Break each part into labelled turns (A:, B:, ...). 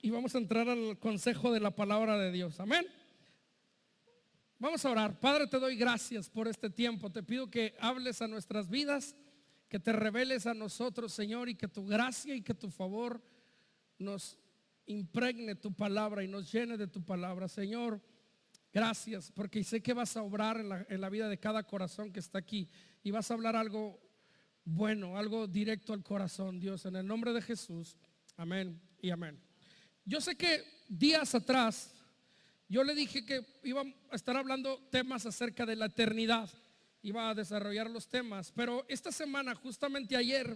A: y vamos a entrar al consejo de la palabra de Dios. Amén. Vamos a orar. Padre, te doy gracias por este tiempo. Te pido que hables a nuestras vidas, que te reveles a nosotros, Señor, y que tu gracia y que tu favor nos impregne tu palabra y nos llene de tu palabra. Señor, gracias, porque sé que vas a obrar en la vida de cada corazón que está aquí y vas a hablar algo bueno, algo directo al corazón, Dios, en el nombre de Jesús. Amén y amén. Yo sé que días atrás yo le dije que iba a estar hablando temas acerca de la eternidad, iba a desarrollar los temas, pero esta semana, justamente ayer,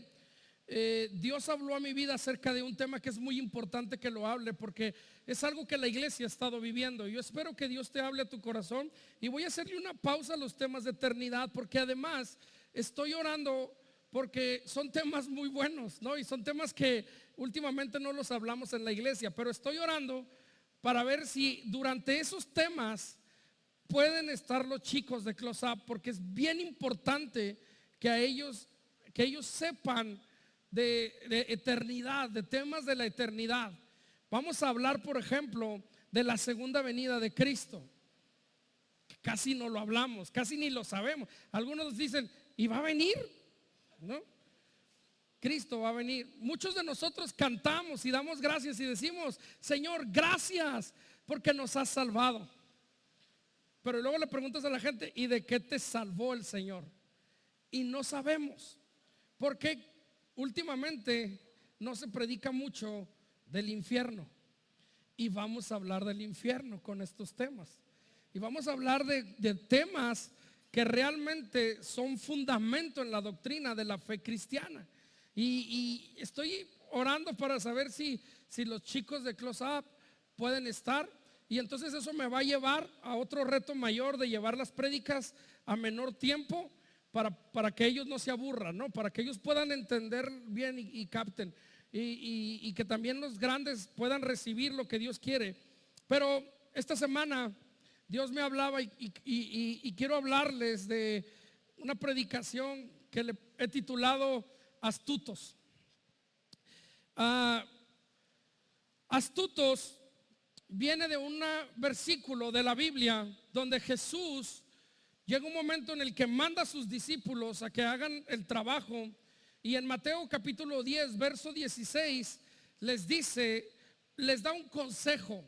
A: Dios habló a mi vida acerca de un tema que es muy importante que lo hable, porque es algo que la iglesia ha estado viviendo. Yo espero que Dios te hable a tu corazón y voy a hacerle una pausa a los temas de eternidad, porque además estoy orando porque son temas muy buenos, ¿no? Y son temas que últimamente no los hablamos en la iglesia, pero estoy orando para ver si durante esos temas pueden estar los chicos de Close Up, porque es bien importante que ellos sepan de eternidad, de temas de la eternidad. Vamos a hablar, por ejemplo, de la segunda venida de Cristo. Casi no lo hablamos, casi ni lo sabemos. Algunos dicen, ¿y va a venir? ¿No? Cristo va a venir. Muchos de nosotros cantamos y damos gracias y decimos, Señor, gracias porque nos has salvado. Pero luego le preguntas a la gente, ¿y de qué te salvó el Señor? Y no sabemos, porque últimamente no se predica mucho del infierno. Y vamos a hablar del infierno con estos temas. Y vamos a hablar de temas que realmente son fundamento en la doctrina de la fe cristiana. Y estoy orando para saber si los chicos de Close Up pueden estar. Y entonces eso me va a llevar a otro reto mayor de llevar las prédicas a menor tiempo para que ellos no se aburran, ¿no? Para que ellos puedan entender bien y capten. Y que también los grandes puedan recibir lo que Dios quiere. Pero esta semana Dios me hablaba y quiero hablarles de una predicación que le he titulado Astutos. Astutos viene de un versículo de la Biblia donde Jesús llega un momento en el que manda a sus discípulos a que hagan el trabajo, y en Mateo capítulo 10 verso 16 les dice, les da un consejo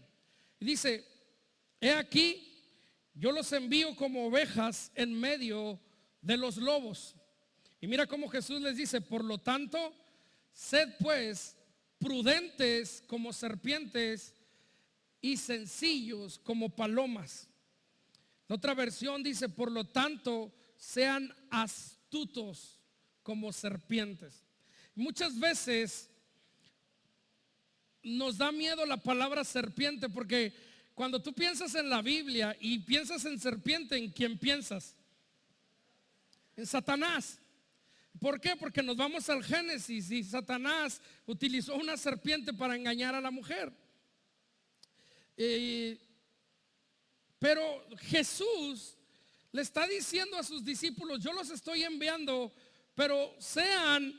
A: y dice: he aquí, yo los envío como ovejas en medio de los lobos. Y mira cómo Jesús les dice: por lo tanto, sed pues prudentes como serpientes y sencillos como palomas. La otra versión dice: por lo tanto, sean astutos como serpientes. Muchas veces nos da miedo la palabra serpiente, porque cuando tú piensas en la Biblia y piensas en serpiente, ¿en quién piensas? En Satanás. ¿Por qué? Porque nos vamos al Génesis y Satanás utilizó una serpiente para engañar a la mujer. Pero Jesús le está diciendo a sus discípulos: yo los estoy enviando, pero sean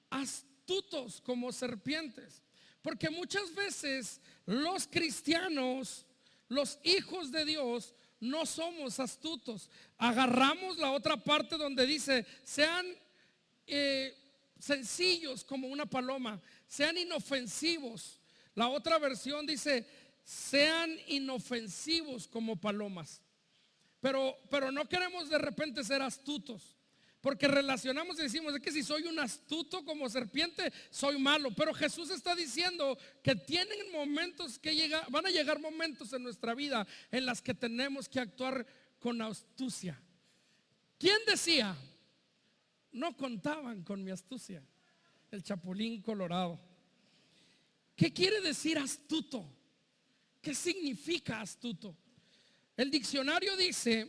A: astutos como serpientes. Porque muchas veces los cristianos, los hijos de Dios, no somos astutos. Agarramos la otra parte donde dice: sean sencillos como una paloma, sean inofensivos. La otra versión dice: sean inofensivos como palomas. Pero no queremos de repente ser astutos, porque relacionamos y decimos: es que si soy un astuto como serpiente, soy malo. Pero Jesús está diciendo que tienen momentos van a llegar momentos en nuestra vida en las que tenemos que actuar con astucia. ¿Quién decía? No contaban con mi astucia. El Chapulín Colorado. ¿Qué quiere decir astuto? ¿Qué significa astuto? El diccionario dice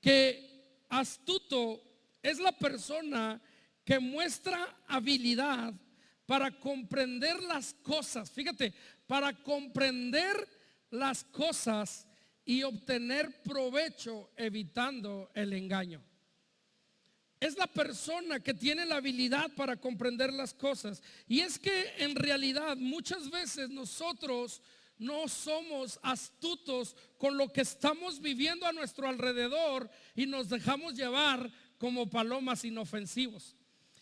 A: que astuto es la persona que muestra habilidad para comprender las cosas. Fíjate, para comprender las cosas y obtener provecho evitando el engaño. es la persona que tiene la habilidad para comprender las cosas. Y es que en realidad muchas veces nosotros no somos astutos con lo que estamos viviendo a nuestro alrededor y nos dejamos llevar como palomas inofensivos.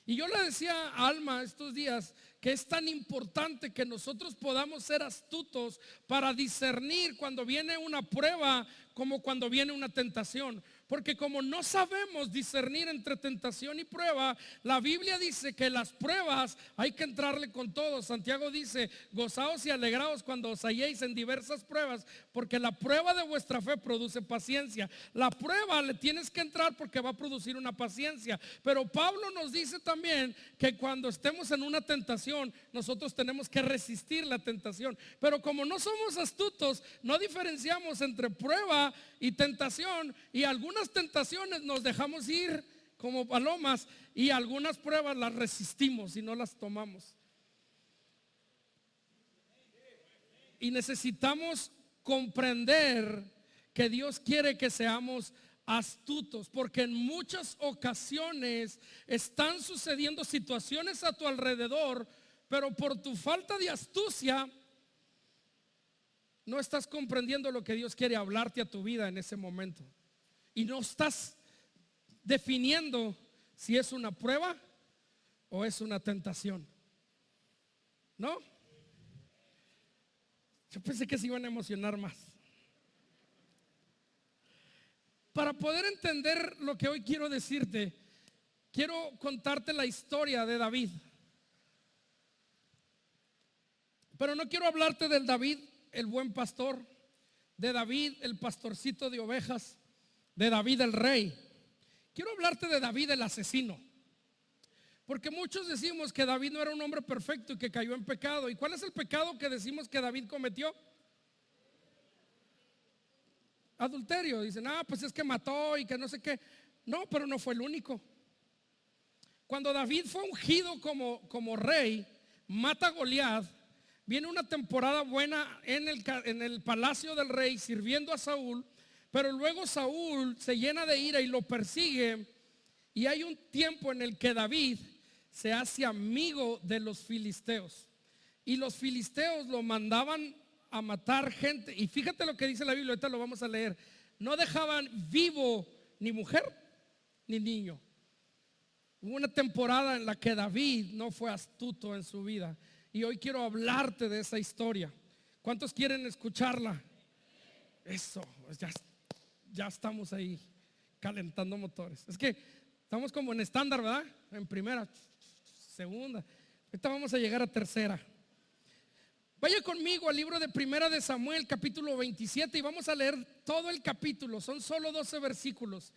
A: Y yo le decía a Alma estos días que es tan importante que nosotros podamos ser astutos para discernir cuando viene una prueba como cuando viene una tentación. Porque como no sabemos discernir entre tentación y prueba, la Biblia dice que las pruebas hay que entrarle con todo. Santiago dice: gozaos y alegraos cuando os halléis en diversas pruebas, porque la prueba de vuestra fe produce paciencia. La prueba le tienes que entrar porque va a producir una paciencia. Pero Pablo nos dice también que cuando estemos en una tentación, nosotros tenemos que resistir la tentación. Pero como no somos astutos, no diferenciamos entre prueba y tentación, y algunas tentaciones nos dejamos ir como palomas y algunas pruebas las resistimos y no las tomamos. Y necesitamos comprender que Dios quiere que seamos astutos, porque en muchas ocasiones están sucediendo situaciones a tu alrededor, pero por tu falta de astucia no estás comprendiendo lo que Dios quiere hablarte a tu vida en ese momento. Y no estás definiendo si es una prueba o es una tentación. ¿No? Yo pensé que se iban a emocionar más. Para poder entender lo que hoy quiero decirte, quiero contarte la historia de David. Pero no quiero hablarte del David, el buen pastor, de David, el pastorcito de ovejas, de David el rey. Quiero hablarte de David el asesino. Porque muchos decimos que David no era un hombre perfecto y que cayó en pecado. ¿Y cuál es el pecado que decimos que David cometió? Adulterio. Dicen: pues es que mató y que no sé qué. No, pero no fue el único. Cuando David fue ungido como rey, mata a Goliat. Viene una temporada buena en el palacio del rey sirviendo a Saúl. Pero luego Saúl se llena de ira y lo persigue. Y hay un tiempo en el que David se hace amigo de los filisteos. Y los filisteos lo mandaban a matar gente. Y fíjate lo que dice la Biblia, ahorita lo vamos a leer. No dejaban vivo ni mujer ni niño. Hubo una temporada en la que David no fue astuto en su vida. Y hoy quiero hablarte de esa historia. ¿Cuántos quieren escucharla? Eso, pues ya estamos ahí calentando motores. Es que estamos como en estándar, ¿verdad? En primera, segunda. Ahorita vamos a llegar a tercera. Vaya conmigo al libro de Primera de Samuel, capítulo 27, y vamos a leer todo el capítulo. Son solo 12 versículos.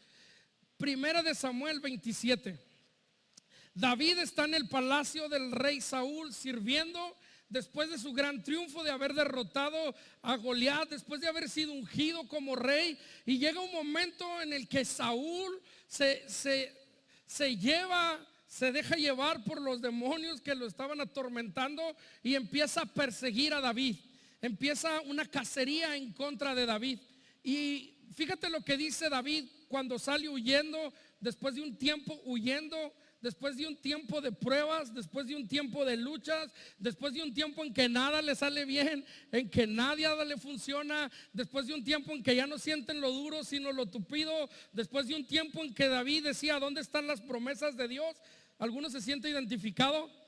A: Primera de Samuel 27. David está en el palacio del rey Saúl sirviendo después de su gran triunfo de haber derrotado a Goliat, después de haber sido ungido como rey. Y llega un momento en el que Saúl se deja llevar por los demonios que lo estaban atormentando y empieza a perseguir a David. Empieza una cacería en contra de David. Y fíjate lo que dice David cuando sale huyendo, después de un tiempo huyendo, después de un tiempo de pruebas, después de un tiempo de luchas, después de un tiempo en que nada le sale bien, en que nada le funciona, después de un tiempo en que ya no sienten lo duro sino lo tupido, después de un tiempo en que David decía: ¿dónde están las promesas de Dios? ¿Alguno se siente identificado?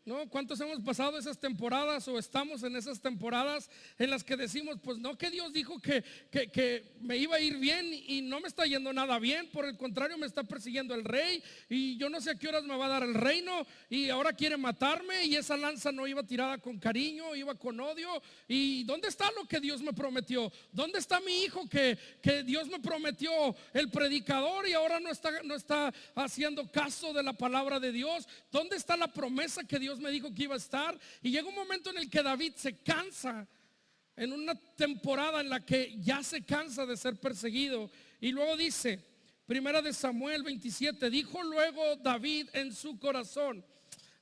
A: ¿No? ¿Cuántos hemos pasado esas temporadas o estamos en esas temporadas en las que decimos: pues no, que Dios dijo que me iba a ir bien y no me está yendo nada bien? Por el contrario, me está persiguiendo el rey y yo no sé a qué horas me va a dar el reino y ahora quiere matarme, y esa lanza no iba tirada con cariño, iba con odio. ¿Y dónde está lo que Dios me prometió? ¿Dónde está mi hijo que Dios me prometió, el predicador, y ahora no está haciendo caso de la palabra de Dios? ¿Dónde está la promesa que Dios me dijo que iba a estar? Y llega un momento en el que David se cansa, en una temporada en la que ya se cansa de ser perseguido. Y luego dice, Primera de Samuel 27, dijo luego David en su corazón: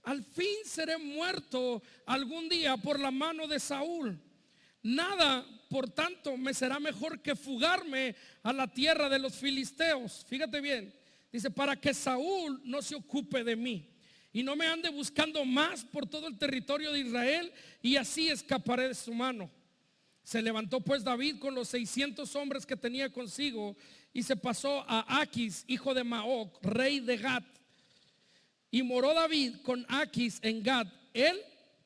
A: al fin seré muerto algún día por la mano de Saúl. Nada, por tanto, me será mejor que fugarme a la tierra de los filisteos. Fíjate bien, Dice, para que Saúl no se ocupe de mí y no me ande buscando más por todo el territorio de Israel, y así escaparé de su mano. Se levantó pues David con los 600 hombres que tenía consigo y se pasó a Aquis, hijo de Maoc, rey de Gat. Y moró David con Aquis en Gat, él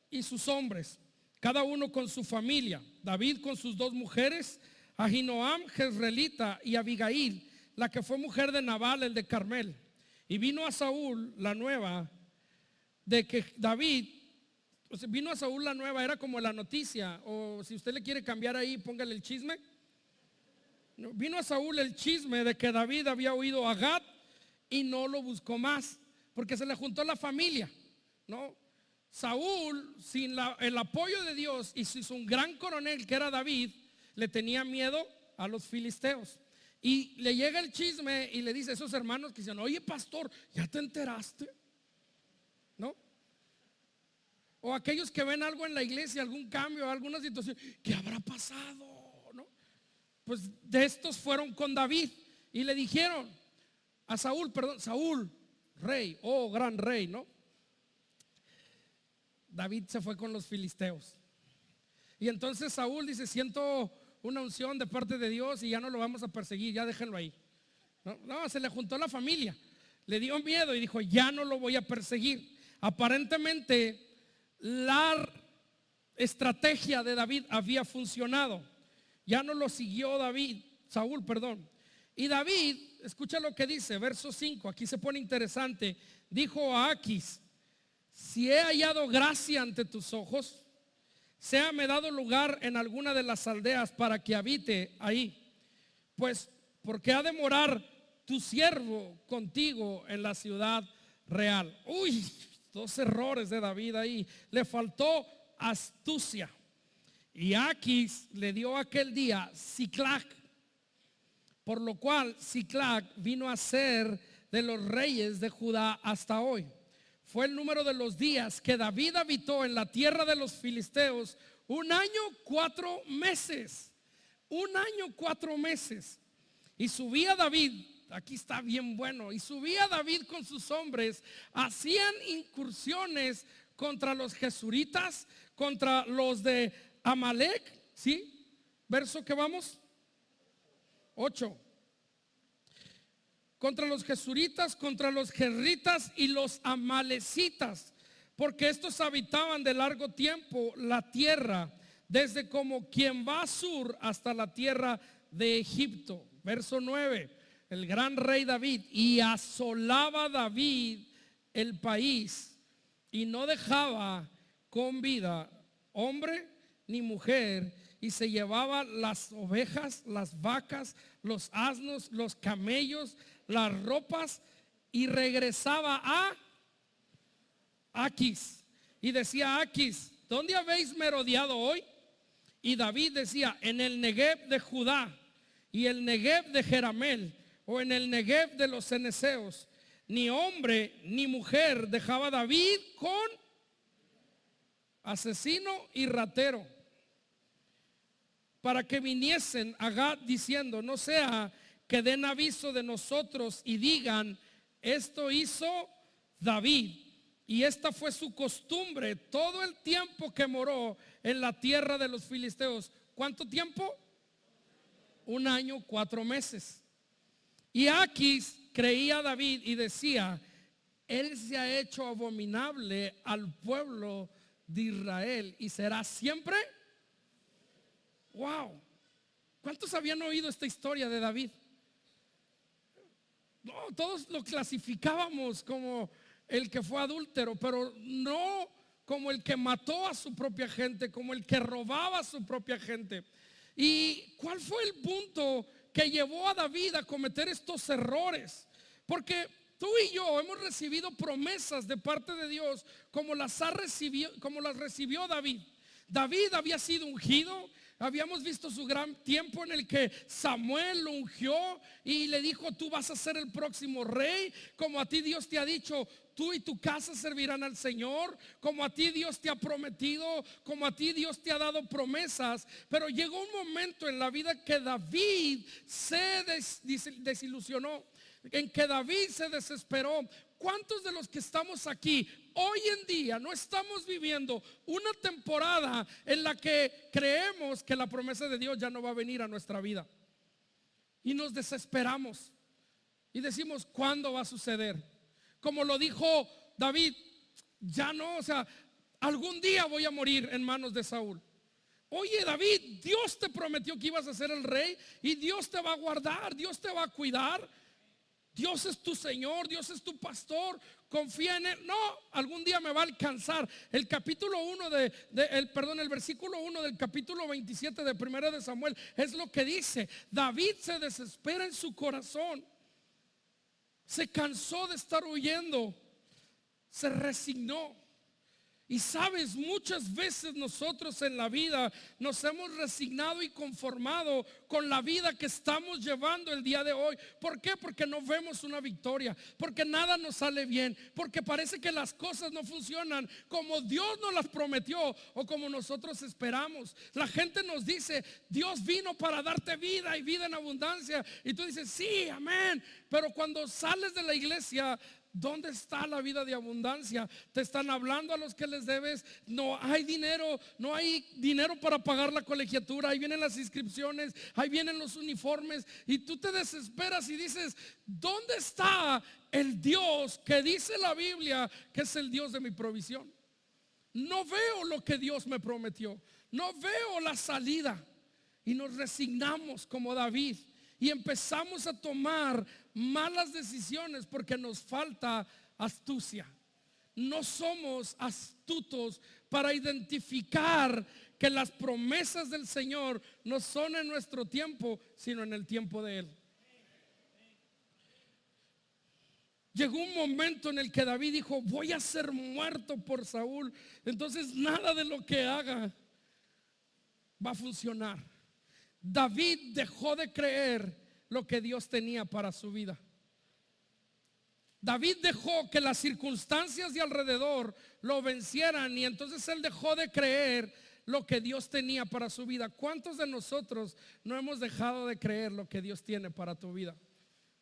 A: y sus hombres, cada uno con su familia. David con sus 2 mujeres, Ahinoam jezreelita y Abigail, la que fue mujer de Nabal el de Carmel. Y vino a Saúl la nueva de que David, o sea, vino a Saúl la nueva, era como la noticia, o si usted le quiere cambiar ahí, póngale el chisme. No, vino a Saúl el chisme de que David había oído a Gad y no lo buscó más, porque se le juntó la familia, ¿no? Saúl, sin el apoyo de Dios y sin un gran coronel que era David, le tenía miedo a los filisteos. Y le llega el chisme y le dice a esos hermanos que dicen, oye pastor, ¿ya te enteraste? ¿No? O aquellos que ven algo en la iglesia, algún cambio, alguna situación, ¿qué habrá pasado? ¿No? Pues de estos fueron con David y le dijeron a Saúl, Saúl, rey, oh gran rey, ¿no? David se fue con los filisteos. Y entonces Saúl dice, siento una unción de parte de Dios y ya no lo vamos a perseguir, ya déjenlo ahí. No, se le juntó la familia, le dio miedo y dijo, ya no lo voy a perseguir. Aparentemente la estrategia de David había funcionado. Ya no lo siguió Saúl. Y David, escucha lo que dice, verso 5, aquí se pone interesante. Dijo a Aquis, si he hallado gracia ante tus ojos, séame dado lugar en alguna de las aldeas para que habite ahí. Pues, porque ha de morar tu siervo contigo en la ciudad real. Uy, 2 errores de David ahí. Le faltó astucia. Y Aquis le dio aquel día Siclac, por lo cual Siclac vino a ser de los reyes de Judá hasta hoy. Fue el número de los días que David habitó en la tierra de los filisteos, 1 año 4 meses. 1 año 4 meses. Y subía David, aquí está bien bueno, y subía David con sus hombres, hacían incursiones contra los jesuritas, contra los de Amalek, ¿sí? Verso que vamos, 8. Contra los jesuritas, contra los jerritas y los amalecitas, porque estos habitaban de largo tiempo la tierra, desde como quien va a sur hasta la tierra de Egipto. Verso 9, el gran rey David, y asolaba David el país y no dejaba con vida hombre ni mujer, y se llevaba las ovejas, las vacas, los asnos, los camellos, las ropas, y regresaba a Aquis y decía a Aquis, ¿dónde habéis merodeado hoy? Y David decía, en el Negev de Judá y el Negev de Jeramel, o en el Negev de los ceneseos. Ni hombre ni mujer dejaba David con asesino y ratero, para que viniesen a Gad diciendo, no sea que den aviso de nosotros y digan, esto hizo David. Y esta fue su costumbre todo el tiempo que moró en la tierra de los filisteos. ¿Cuánto tiempo? 1 año 4 meses. Y Aquis creía a David y decía, él se ha hecho abominable al pueblo de Israel y será siempre. Wow. ¿Cuántos habían oído esta historia de David? No, todos lo clasificábamos como el que fue adúltero, pero no como el que mató a su propia gente, como el que robaba a su propia gente. ¿Y cuál fue el punto que llevó a David a cometer estos errores? Porque tú y yo hemos recibido promesas de parte de Dios como las recibió David. David había sido ungido. Habíamos visto su gran tiempo en el que Samuel lo ungió y le dijo, tú vas a ser el próximo rey, como a ti Dios te ha dicho, tú y tu casa servirán al Señor, como a ti Dios te ha prometido, como a ti Dios te ha dado promesas. Pero llegó un momento en la vida que David se desilusionó. en que David se desesperó. ¿Cuántos de los que estamos aquí hoy en día no estamos viviendo una temporada en la que creemos que la promesa de Dios ya no va a venir a nuestra vida? Y nos desesperamos y decimos, ¿cuándo va a suceder? Como lo dijo David, ya no, o sea, algún día voy a morir en manos de Saúl. Oye, David, Dios te prometió que ibas a ser el rey y Dios te va a guardar, Dios te va a cuidar. Dios es tu Señor, Dios es tu pastor, confía en Él. No, algún día me va a alcanzar. El capítulo 1 el versículo 1 del capítulo 27 de Primera de Samuel es lo que dice. David se desespera en su corazón, se cansó de estar huyendo, se resignó. Y sabes, muchas veces nosotros en la vida nos hemos resignado y conformado con la vida que estamos llevando el día de hoy. ¿Por qué? Porque no vemos una victoria, porque nada nos sale bien, porque parece que las cosas no funcionan como Dios nos las prometió o como nosotros esperamos. La gente nos dice, Dios vino para darte vida y vida en abundancia. Y tú dices, sí, amén. Pero cuando sales de la iglesia, ¿dónde está la vida de abundancia? Te están hablando a los que les debes. No hay dinero, no hay dinero para pagar la colegiatura. Ahí vienen las inscripciones, ahí vienen los uniformes. Y tú te desesperas y dices, ¿dónde está el Dios que dice la Biblia que es el Dios de mi provisión? No veo lo que Dios me prometió, no veo la salida. Y nos resignamos como David y empezamos a tomar malas decisiones porque nos falta astucia. No somos astutos para identificar que las promesas del Señor no son en nuestro tiempo, sino en el tiempo de Él. Llegó un momento en el que David dijo, voy a ser muerto por Saúl. Entonces nada de lo que haga va a funcionar. David dejó de creer lo que Dios tenía para su vida. David dejó que las circunstancias de alrededor lo vencieran y entonces él dejó de creer lo que Dios tenía para su vida. ¿Cuántos de nosotros no hemos dejado de creer lo que Dios tiene para tu vida?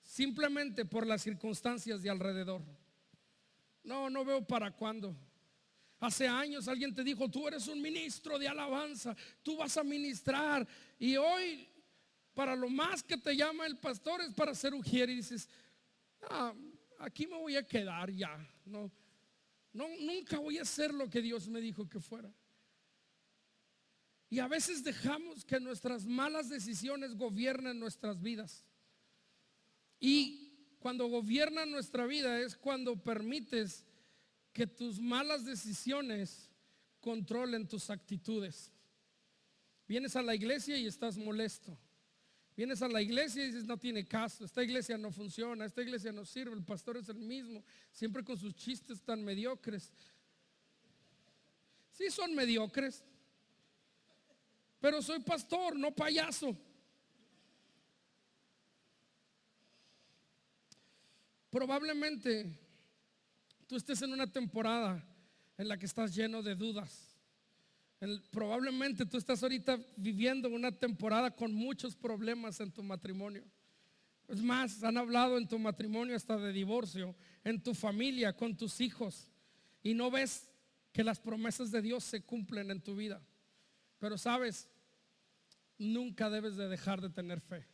A: Simplemente por las circunstancias de alrededor. No veo para cuándo. Hace años alguien te dijo, tú eres un ministro de alabanza, tú vas a ministrar. Y hoy, para lo más que te llama el pastor es para ser ujier. Y dices, aquí me voy a quedar ya. Nunca voy a hacer lo que Dios me dijo que fuera. Y a veces dejamos que nuestras malas decisiones gobiernen nuestras vidas. Y cuando gobiernan nuestra vida es cuando permites que tus malas decisiones controlen tus actitudes. Vienes a la iglesia y estás molesto. Vienes a la iglesia y dices, no tiene caso, esta iglesia no funciona, esta iglesia no sirve, el pastor es el mismo, siempre con sus chistes tan mediocres. Sí, son mediocres, pero soy pastor, no payaso. Probablemente tú estés en una temporada en la que estás lleno de dudas. Probablemente tú estás ahorita viviendo una temporada con muchos problemas en tu matrimonio. Es más, han hablado en tu matrimonio hasta de divorcio, en tu familia, con tus hijos, y no ves que las promesas de Dios se cumplen en tu vida. Pero sabes, nunca debes de dejar de tener fe.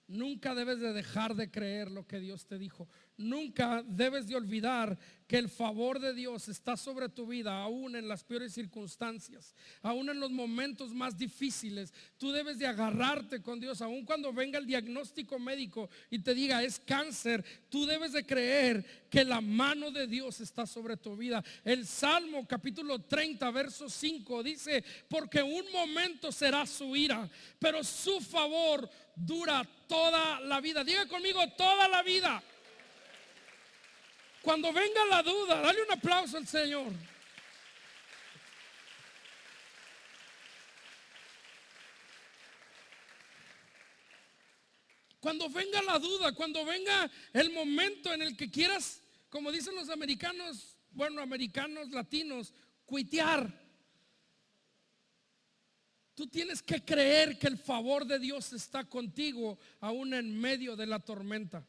A: Nunca debes de dejar de creer lo que Dios te dijo. Nunca debes de olvidar que el favor de Dios está sobre tu vida, aún en las peores circunstancias, aún en los momentos más difíciles. Tú debes de agarrarte con Dios, aún cuando venga el diagnóstico médico y te diga es cáncer. Tú debes de creer que la mano de Dios está sobre tu vida. El Salmo capítulo 30 verso 5 dice, porque un momento será su ira, pero su favor dura toda la vida. Diga conmigo, toda la vida. Cuando venga la duda, dale un aplauso al Señor. Cuando venga la duda, cuando venga el momento en el que quieras, como dicen los americanos, americanos latinos, cuitear. Tú tienes que creer que el favor de Dios está contigo aún en medio de la tormenta.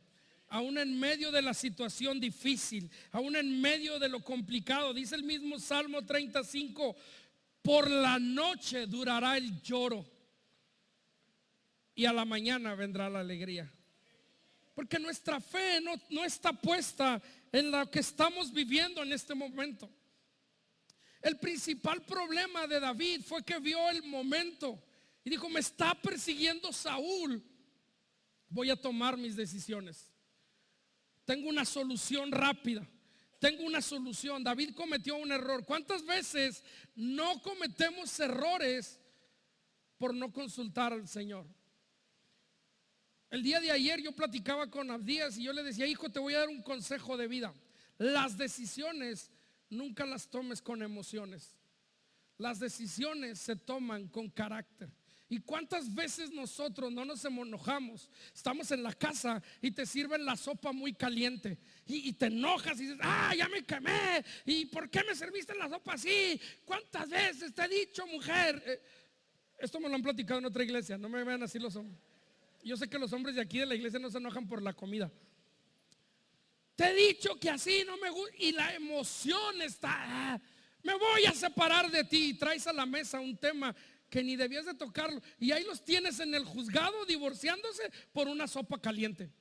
A: aún en medio de la situación difícil, aún en medio de lo complicado. Dice el mismo Salmo 35, por la noche durará el lloro y a la mañana vendrá la alegría. Porque nuestra fe no está puesta en lo que estamos viviendo en este momento. El principal problema de David fue que vio el momento y dijo, me está persiguiendo Saúl, voy a tomar mis decisiones. Tengo una solución rápida. Tengo una solución. David cometió un error. ¿Cuántas veces no cometemos errores por no consultar al Señor? El día de ayer yo platicaba con Abdías y yo le decía, hijo, te voy a dar un consejo de vida. Las decisiones nunca las tomes con emociones. Las decisiones se toman con carácter. ¿Y cuántas veces nosotros no nos enojamos? Estamos en la casa y te sirven la sopa muy caliente y te enojas y dices, ya me quemé. ¿Y por qué me serviste la sopa así? ¿Cuántas veces te he dicho, mujer? Esto me lo han platicado en otra iglesia, no me vean así los hombres. Yo sé que los hombres de aquí de la iglesia no se enojan por la comida. Te he dicho que así no me gusta. Y la emoción está, me voy a separar de ti. Y traes a la mesa un tema que ni debías de tocarlo. Y ahí los tienes en el juzgado divorciándose por una sopa caliente.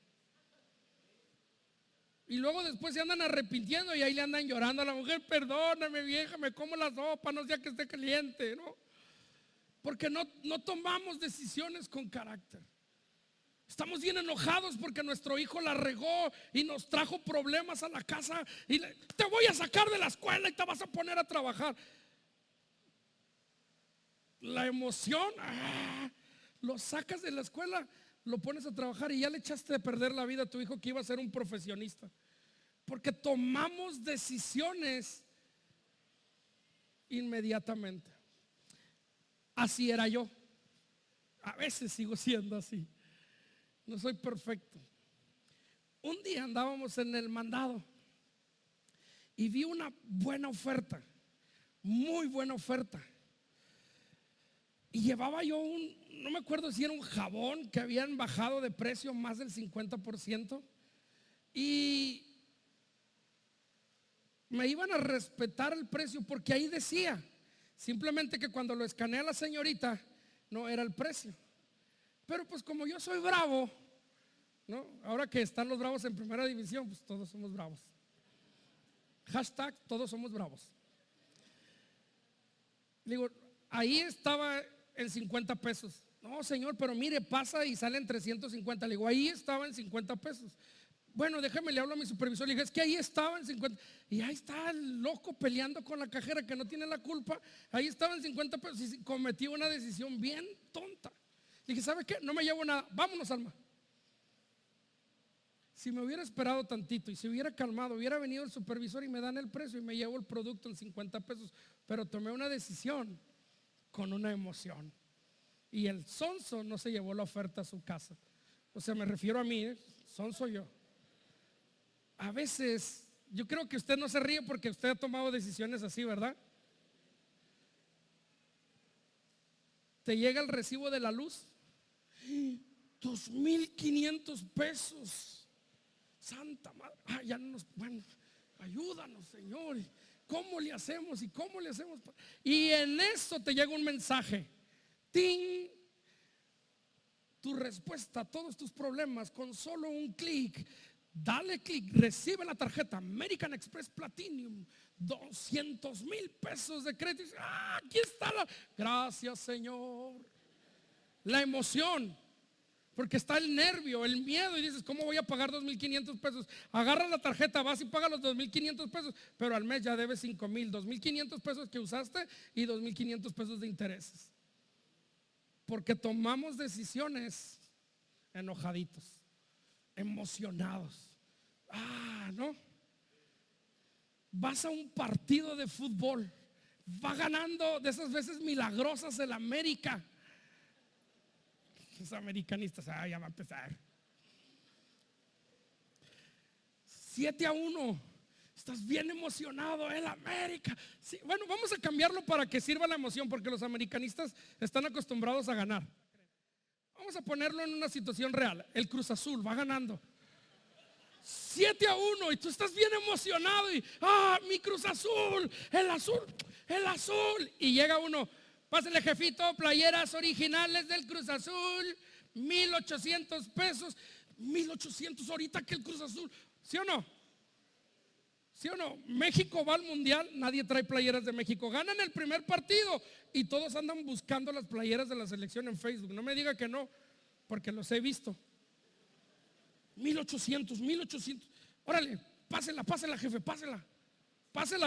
A: Y luego después se andan arrepintiendo y ahí le andan llorando a la mujer. Perdóname, vieja, me como la sopa, no sea que esté caliente, ¿no? Porque no tomamos decisiones con carácter. Estamos bien enojados porque nuestro hijo la regó y nos trajo problemas a la casa y te voy a sacar de la escuela y te vas a poner a trabajar. La emoción, lo sacas de la escuela, lo pones a trabajar y ya le echaste de perder la vida a tu hijo que iba a ser un profesionista. Porque tomamos decisiones inmediatamente. Así era yo. A veces sigo siendo así. No soy perfecto. Un día andábamos en el mandado y vi una buena oferta, muy buena oferta. Y llevaba yo no me acuerdo si era un jabón que habían bajado de precio más del 50%. Y me iban a respetar el precio porque ahí decía, simplemente que cuando lo escanea la señorita no era el precio. Pero pues como yo soy bravo, ¿no? Ahora que están los bravos en primera división, pues todos somos bravos. Hashtag todos somos bravos. Digo, ahí estaba en 50 pesos. No, señor, pero mire, pasa y sale en 350. Le digo, ahí estaba en 50 pesos. Bueno, déjame, le hablo a mi supervisor. Le dije, es que ahí estaba en 50. Y ahí está el loco peleando con la cajera que no tiene la culpa. Ahí estaba en 50 pesos y cometí una decisión bien tonta. Le dije, ¿sabe qué? No me llevo nada. Vámonos, Alma. Si me hubiera esperado tantito y se hubiera calmado, hubiera venido el supervisor y me dan el precio y me llevo el producto en 50 pesos. Pero tomé una decisión con una emoción. Y el sonso no se llevó la oferta a su casa. O sea, me refiero a mí, sonso yo. A veces, yo creo que usted no se ríe porque usted ha tomado decisiones así, ¿verdad? Te llega el recibo de la luz, 2,500 pesos. Santa madre, ya no nos, bueno, ayúdanos, Señor. ¿Cómo le hacemos? ¿Y cómo le hacemos? Y en eso te llega un mensaje. ¡Ting! Tu respuesta a todos tus problemas con solo un clic. Dale clic, recibe la tarjeta American Express Platinum, 200,000 pesos de crédito. Aquí está gracias, Señor. La emoción, porque está el nervio, el miedo y dices, ¿cómo voy a pagar 2,500 pesos? Agarra la tarjeta, vas y pagas los 2,500 pesos, pero al mes ya debes 5,000, 2,500 pesos que usaste y 2,500 pesos de intereses. Porque tomamos decisiones enojaditos, emocionados. ¿No? Vas a un partido de fútbol, va ganando de esas veces milagrosas el América. Los americanistas, ya va a empezar. 7-1. Estás bien emocionado, el América. Sí, bueno, vamos a cambiarlo para que sirva la emoción, porque los americanistas están acostumbrados a ganar. Vamos a ponerlo en una situación real. El Cruz Azul va ganando. 7-1 y tú estás bien emocionado y mi Cruz Azul, el azul, el azul. Y llega uno, pásale jefito, playeras originales del Cruz Azul, 1,800 pesos. 1,800 ahorita que el Cruz Azul, ¿sí o no? ¿Sí o no? México va al mundial, nadie trae playeras de México. Ganan el primer partido y todos andan buscando las playeras de la selección en Facebook. No me diga que no, porque los he visto. 1,800. Órale, pásela jefe, pásela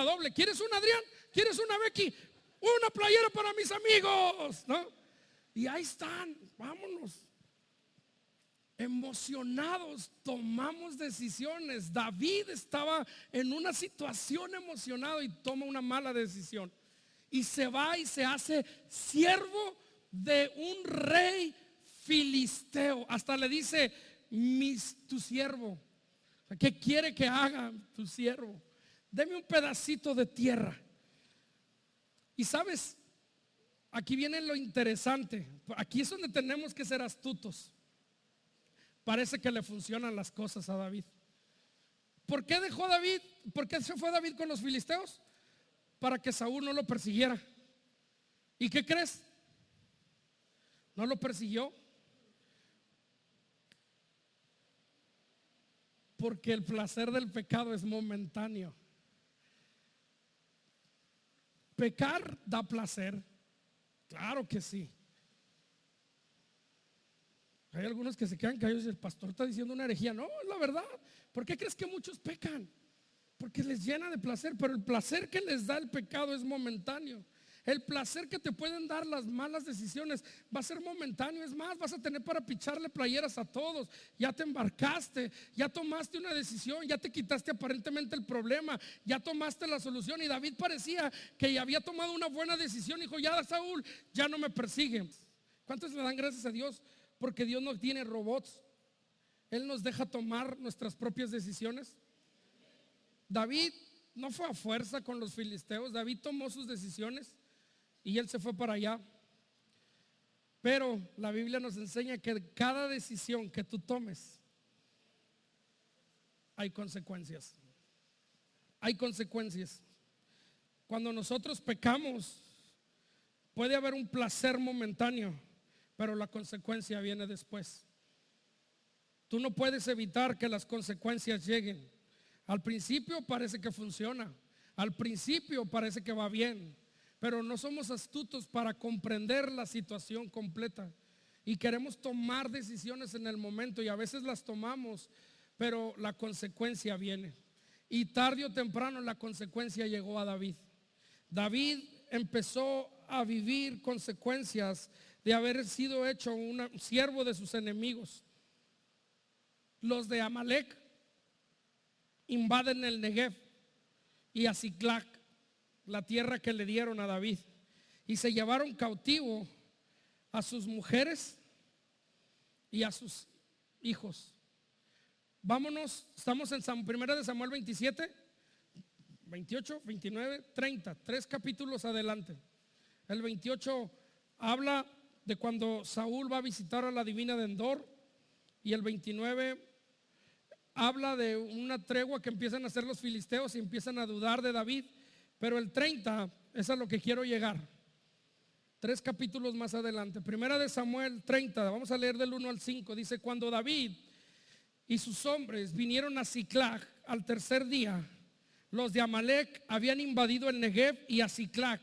A: doble. ¿Quieres una, Adrián? ¿Quieres una, Becky? Una playera para mis amigos, ¿no? Y ahí están, vámonos. Emocionados, tomamos decisiones. David estaba en una situación emocionado y toma una mala decisión. Y se va y se hace siervo de un rey filisteo. Hasta le dice, tu siervo. ¿Qué quiere que haga tu siervo? Deme un pedacito de tierra. Y sabes, aquí viene lo interesante. Aquí es donde tenemos que ser astutos. Parece que le funcionan las cosas a David. ¿Por qué dejó David? ¿Por qué se fue David con los filisteos? Para que Saúl no lo persiguiera. ¿Y qué crees? No lo persiguió. Porque el placer del pecado es momentáneo. Pecar da placer. Claro que sí. Hay algunos que se quedan callados y el pastor está diciendo una herejía. No, es la verdad. ¿Por qué crees que muchos pecan? Porque les llena de placer, pero el placer que les da el pecado es momentáneo. El placer que te pueden dar las malas decisiones va a ser momentáneo. Es más, vas a tener para picharle playeras a todos. Ya te embarcaste, ya tomaste una decisión, ya te quitaste aparentemente el problema, ya tomaste la solución. Y David parecía que ya había tomado una buena decisión. Dijo, ya Saúl, ya no me persigue. ¿Cuántos le dan gracias a Dios? Porque Dios no tiene robots. Él nos deja tomar nuestras propias decisiones. David no fue a fuerza con los filisteos. David tomó sus decisiones y él se fue para allá. Pero la Biblia nos enseña que cada decisión que tú tomes hay consecuencias. Hay consecuencias. Cuando nosotros pecamos, puede haber un placer momentáneo, pero la consecuencia viene después. Tú no puedes evitar que las consecuencias lleguen. Al principio parece que funciona, al principio parece que va bien, pero no somos astutos para comprender la situación completa y queremos tomar decisiones en el momento y a veces las tomamos, pero la consecuencia viene. Y tarde o temprano la consecuencia llegó a David. David empezó a vivir consecuencias de haber sido hecho un siervo de sus enemigos. Los de Amalek invaden el Negev y a Ziklag, la tierra que le dieron a David, y se llevaron cautivo a sus mujeres y a sus hijos. Vámonos, estamos en 1 de Samuel 27, 28, 29, 30, 3 capítulos adelante. El 28 habla de cuando Saúl va a visitar a la divina de Endor, y el 29 habla de una tregua que empiezan a hacer los filisteos y empiezan a dudar de David. Pero el 30 es a lo que quiero llegar. 3 capítulos más adelante. 1 de Samuel 30, vamos a leer del 1 al 5. Dice, cuando David y sus hombres vinieron a Ziklag al tercer día, los de Amalek habían invadido el Negev y a Ziklag,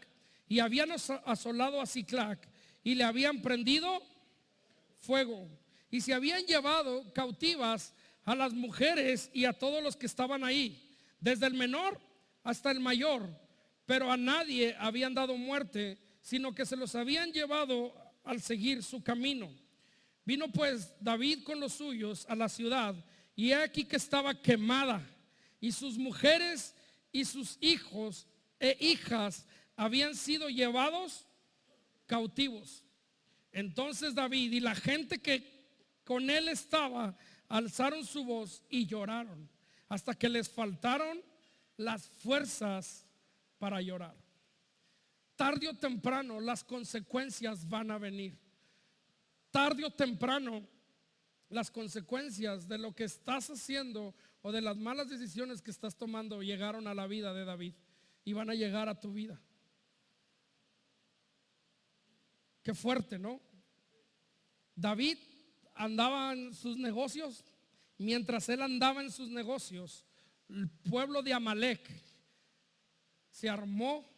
A: y habían asolado a Ziklag y le habían prendido fuego, y se habían llevado cautivas a las mujeres y a todos los que estaban ahí, desde el menor hasta el mayor, pero a nadie habían dado muerte, sino que se los habían llevado al seguir su camino. Vino pues David con los suyos a la ciudad, y he aquí que estaba quemada, y sus mujeres y sus hijos e hijas habían sido llevados cautivos. Entonces David y la gente que con él estaba alzaron su voz y lloraron hasta que les faltaron las fuerzas para llorar. Tarde o temprano las consecuencias van a venir. Tarde o temprano las consecuencias de lo que estás haciendo o de las malas decisiones que estás tomando llegaron a la vida de David y van a llegar a tu vida. Qué fuerte, ¿no? David andaba en sus negocios. Mientras él andaba en sus negocios, el pueblo de Amalek se armó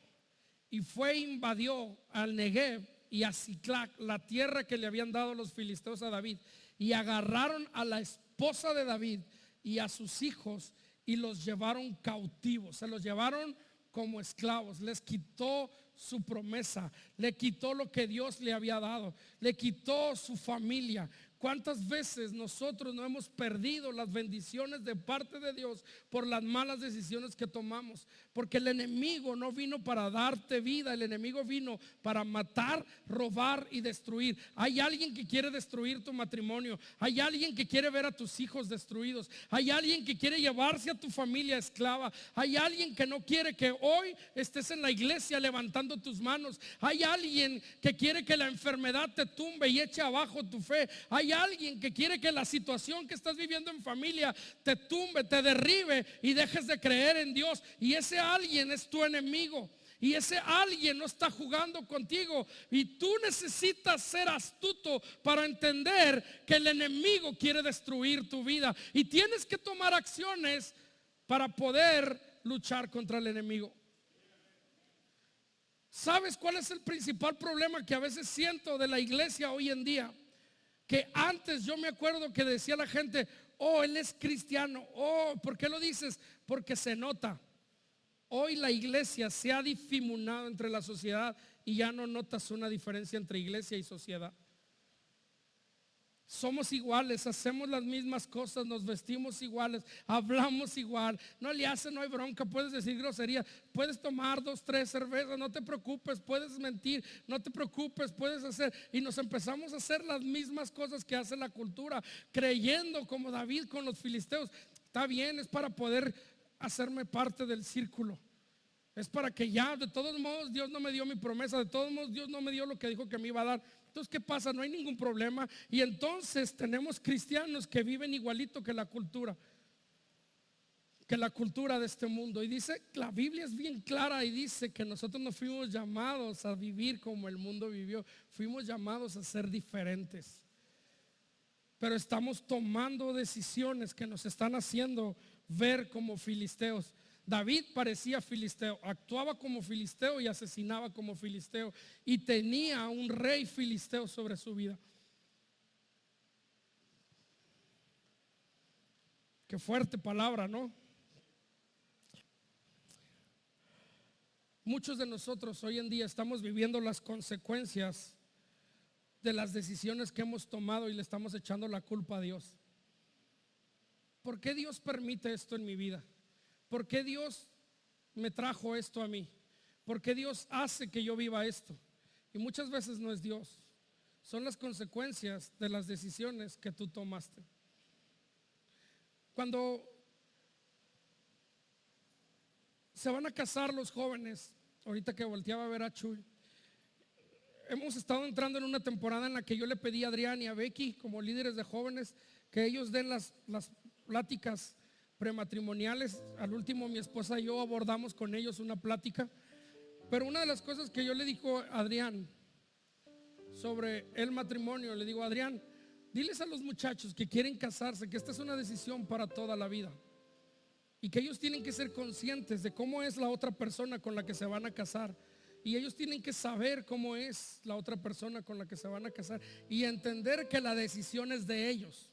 A: y fue e invadió al Negev y a Siclac, la tierra que le habían dado los filisteos a David, y agarraron a la esposa de David y a sus hijos y los llevaron cautivos. Se los llevaron como esclavos. Les quitó su promesa, le quitó lo que Dios le había dado, le quitó su familia. ¿Cuántas veces nosotros no hemos perdido las bendiciones de parte de Dios por las malas decisiones que tomamos? Porque el enemigo no vino para darte vida, el enemigo vino para matar, robar y destruir. Hay alguien que quiere destruir tu matrimonio, hay alguien que quiere ver a tus hijos destruidos, hay alguien que quiere llevarse a tu familia esclava, hay alguien que no quiere que hoy estés en la iglesia levantando tus manos, hay alguien que quiere que la enfermedad te tumbe y eche abajo tu fe, hay alguien que quiere que la situación que estás viviendo en familia te tumbe, te derribe y dejes de creer en Dios. Y ese alguien es tu enemigo. Y ese alguien no está jugando contigo. Y tú necesitas ser astuto para entender que el enemigo quiere destruir tu vida. Y tienes que tomar acciones para poder luchar contra el enemigo. ¿Sabes cuál es el principal problema que a veces siento de la iglesia hoy en día? Que antes yo me acuerdo que decía la gente: oh, él es cristiano. Oh, ¿por qué lo dices? Porque se nota. Hoy la iglesia se ha difuminado entre la sociedad y ya no notas una diferencia entre iglesia y sociedad. Somos iguales, hacemos las mismas cosas, nos vestimos iguales, hablamos igual. No le hacen, no hay bronca, puedes decir grosería, puedes tomar 2, 3 cervezas, no te preocupes, puedes mentir, no te preocupes, puedes hacer. Y nos empezamos a hacer las mismas cosas que hace la cultura, creyendo como David con los filisteos. Está bien, es para poder hacerme parte del círculo. Es para que ya, de todos modos, Dios no me dio mi promesa, de todos modos, Dios no me dio lo que dijo que me iba a dar. Entonces, ¿qué pasa? No hay ningún problema. Y entonces tenemos cristianos que viven igualito que la cultura de este mundo. Y dice, la Biblia es bien clara y dice que nosotros no fuimos llamados a vivir como el mundo vivió, fuimos llamados a ser diferentes. Pero estamos tomando decisiones que nos están haciendo ver como filisteos. David parecía filisteo, actuaba como filisteo y asesinaba como filisteo, y tenía un rey filisteo sobre su vida. Qué fuerte palabra, ¿no? Muchos de nosotros hoy en día estamos viviendo las consecuencias de las decisiones que hemos tomado y le estamos echando la culpa a Dios. ¿Por qué Dios permite esto en mi vida? ¿Por qué Dios me trajo esto a mí? ¿Por qué Dios hace que yo viva esto? Y muchas veces no es Dios, son las consecuencias de las decisiones que tú tomaste. Cuando se van a casar los jóvenes, ahorita que volteaba a ver a Chuy, hemos estado entrando en una temporada en la que yo le pedí a Adrián y a Becky, como líderes de jóvenes, que ellos den las pláticas prematrimoniales. Al último mi esposa y yo abordamos con ellos una plática, pero una de las cosas que yo le digo a Adrián sobre el matrimonio, le digo: Adrián, diles a los muchachos que quieren casarse que esta es una decisión para toda la vida y que ellos tienen que ser conscientes de cómo es la otra persona con la que se van a casar, y ellos tienen que saber cómo es la otra persona con la que se van a casar y entender que la decisión es de ellos.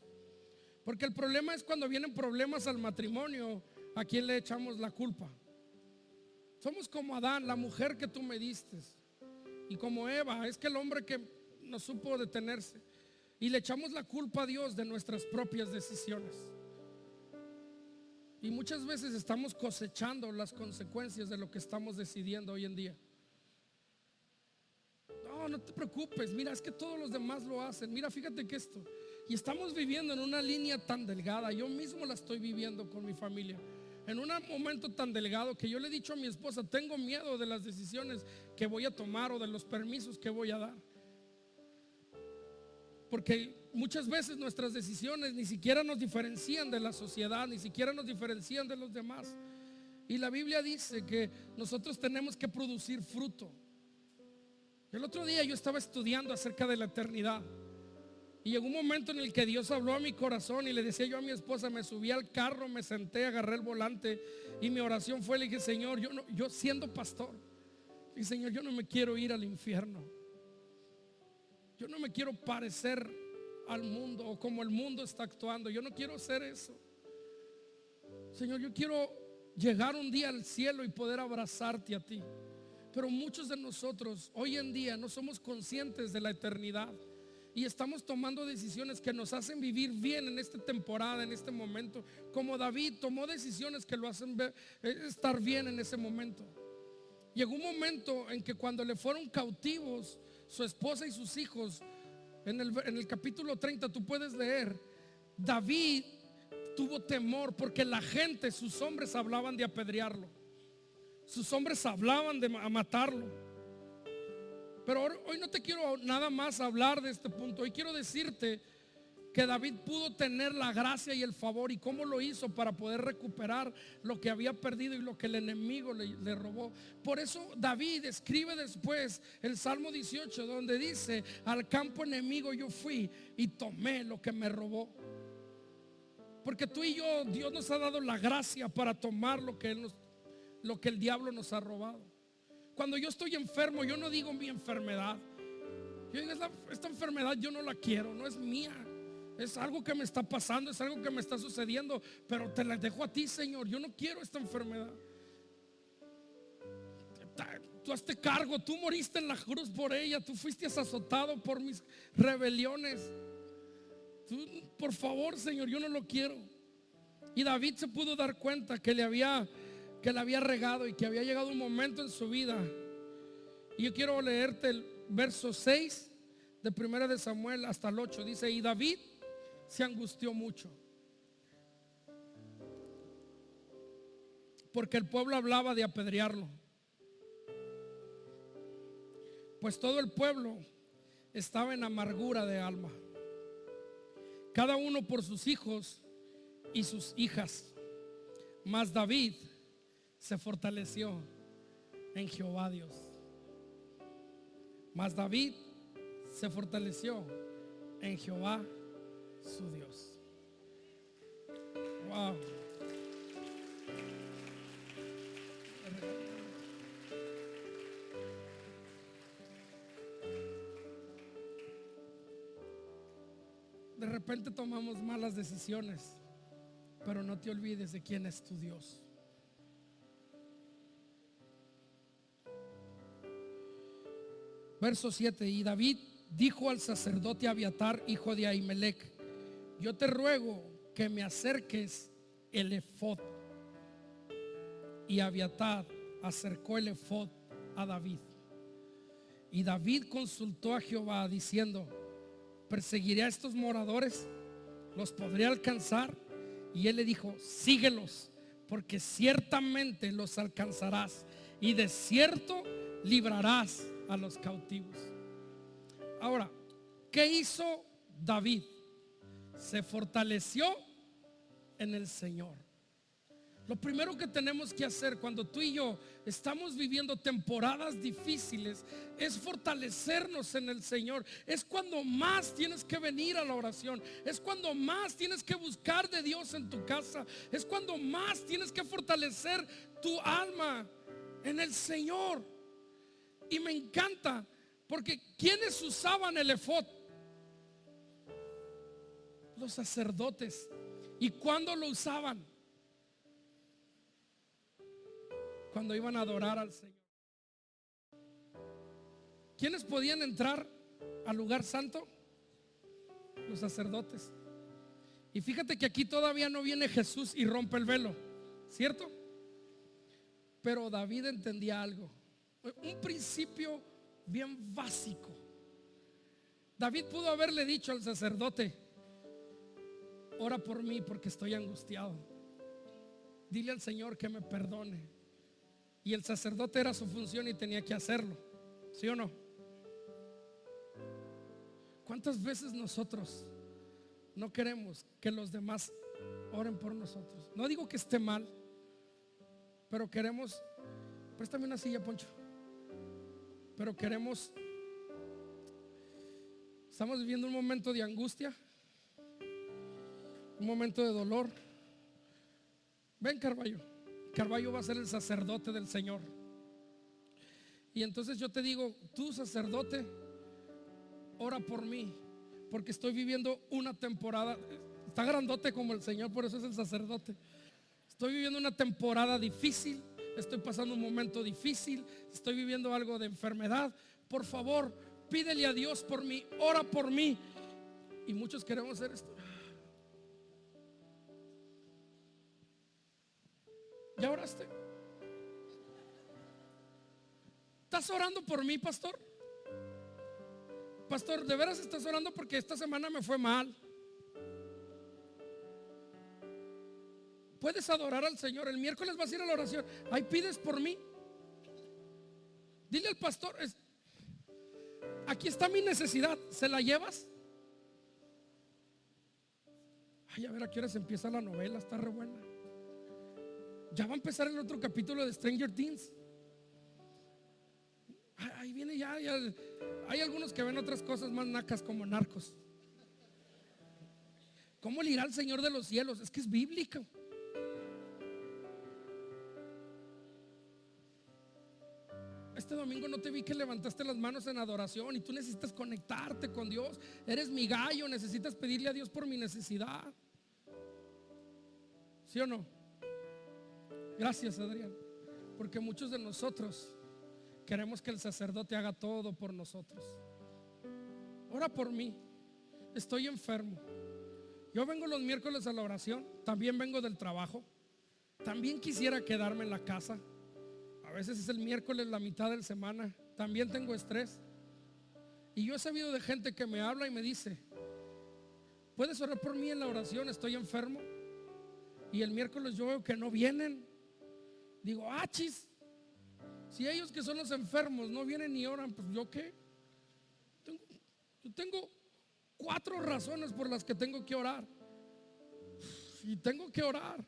A: Porque el problema es cuando vienen problemas al matrimonio, ¿a quién le echamos la culpa? Somos como Adán, la mujer que tú me diste, y como Eva, es que el hombre que no supo detenerse, y le echamos la culpa a Dios de nuestras propias decisiones. Y muchas veces estamos cosechando las consecuencias de lo que estamos decidiendo hoy en día. No te preocupes, mira, es que todos los demás lo hacen. Mira, fíjate que esto. Y estamos viviendo en una línea tan delgada. Yo mismo la estoy viviendo con mi familia, en un momento tan delgado que yo le he dicho a mi esposa: tengo miedo de las decisiones que voy a tomar o de los permisos que voy a dar, porque muchas veces nuestras decisiones ni siquiera nos diferencian de la sociedad, ni siquiera nos diferencian de los demás. Y la Biblia dice que nosotros tenemos que producir fruto. El otro día yo estaba estudiando acerca de la eternidad y llegó un momento en el que Dios habló a mi corazón y le decía yo a mi esposa, me subí al carro, me senté, agarré el volante y mi oración fue, le dije, Señor, yo siendo pastor, y Señor, yo no me quiero ir al infierno. Yo no me quiero parecer al mundo o como el mundo está actuando. Yo no quiero hacer eso. Señor, yo quiero llegar un día al cielo y poder abrazarte a ti. Pero muchos de nosotros hoy en día no somos conscientes de la eternidad y estamos tomando decisiones que nos hacen vivir bien en esta temporada, en este momento, como David tomó decisiones que lo hacen estar bien en ese momento. Llegó un momento en que cuando le fueron cautivos su esposa y sus hijos, en el capítulo 30 tú puedes leer, David tuvo temor porque la gente, sus hombres hablaban de apedrearlo, sus hombres hablaban de matarlo. Pero hoy no te quiero nada más hablar de este punto. Hoy quiero decirte que David pudo tener la gracia y el favor, y cómo lo hizo para poder recuperar lo que había perdido y lo que el enemigo le robó. Por eso David escribe después el Salmo 18, donde dice, al campo enemigo yo fui y tomé lo que me robó. Porque tú y yo, Dios nos ha dado la gracia para tomar lo que el diablo nos ha robado. Cuando yo estoy enfermo, yo no digo mi enfermedad. Yo digo, esta enfermedad yo no la quiero, no es mía. Es algo que me está pasando, es algo que me está sucediendo, pero te la dejo a ti, Señor. Yo no quiero esta enfermedad. Tú hazte cargo, tú moriste en la cruz por ella, tú fuiste azotado por mis rebeliones. Tú, por favor, Señor, yo no lo quiero. Y David se pudo dar cuenta que le había regado y que había llegado un momento en su vida. Y yo quiero leerte el verso 6 de 1 de Samuel hasta el 8. Dice, y David se angustió mucho porque el pueblo hablaba de apedrearlo, pues todo el pueblo estaba en amargura de alma, cada uno por sus hijos y sus hijas. Mas David se fortaleció en Jehová Dios. Mas David se fortaleció en Jehová su Dios. Wow. De repente tomamos malas decisiones, pero no te olvides de quién es tu Dios. Verso 7. Y David dijo al sacerdote Abiatar, hijo de Ahimelech, yo te ruego que me acerques el efod. Y Abiatar acercó el efod a David. Y David consultó a Jehová diciendo, ¿perseguiré a estos moradores? ¿Los podré alcanzar? Y él le dijo, síguelos, porque ciertamente los alcanzarás, y de cierto librarás a los cautivos. Ahora, ¿qué hizo David? Se fortaleció en el Señor. Lo primero que tenemos que hacer cuando tú y yo estamos viviendo temporadas difíciles es fortalecernos en el Señor. Es cuando más tienes que venir a la oración. Es cuando más tienes que buscar de Dios en tu casa. Es cuando más tienes que fortalecer tu alma en el Señor. Y me encanta porque ¿quiénes usaban el efod? Los sacerdotes. ¿Y cuándo lo usaban? Cuando iban a adorar al Señor. ¿Quiénes podían entrar al lugar santo? Los sacerdotes. Y fíjate que aquí todavía no viene Jesús y rompe el velo, ¿cierto? Pero David entendía algo, un principio bien básico. David pudo haberle dicho al sacerdote, ora por mí porque estoy angustiado, dile al Señor que me perdone. Y el sacerdote era su función y tenía que hacerlo, ¿sí o no? ¿Cuántas veces nosotros no queremos que los demás oren por nosotros. No digo que esté mal, pero queremos, préstame una silla, Poncho. Pero estamos viviendo un momento de angustia, un momento de dolor. Ven, Carballo. Carballo va a ser el sacerdote del Señor. Y entonces yo te digo, tú, sacerdote, ora por mí, porque estoy viviendo una temporada. Está grandote como el Señor, por eso es el sacerdote. Estoy viviendo una temporada difícil, estoy pasando un momento difícil, estoy viviendo algo de enfermedad. Por favor, pídele a Dios por mí, ora por mí. Y muchos queremos hacer esto. ¿Ya oraste? ¿Estás orando por mí, pastor? Pastor, ¿de veras estás orando? Porque esta semana me fue mal. Puedes adorar al Señor. El miércoles vas a ir a la oración. Ahí pides por mí. Dile al pastor, aquí está mi necesidad, ¿se la llevas? Ay, a ver a qué hora se empieza la novela. Está re buena. Ya va a empezar el otro capítulo de Stranger Things. Ahí viene ya. Hay algunos que ven otras cosas más nacas, como Narcos. ¿Cómo le irá al Señor de los cielos? Es que es bíblico. Este domingo no te vi que levantaste las manos en adoración, y tú necesitas conectarte con Dios. Eres mi gallo, necesitas pedirle a Dios por mi necesidad. ¿Sí o no? Gracias, Adrián. Porque muchos de nosotros queremos que el sacerdote haga todo por nosotros. Ora por mí. Estoy enfermo. Yo vengo los miércoles a la oración. También vengo del trabajo. También quisiera quedarme en la casa. A veces es el miércoles, la mitad de la semana. También tengo estrés. Y yo he sabido de gente que me habla y me dice: ¿puedes orar por mí en la oración? Estoy enfermo. Y el miércoles yo veo que no vienen. Digo, chis, si ellos que son los enfermos no vienen ni oran, pues yo qué. Yo tengo 4 razones por las que tengo que orar. Y tengo que orar.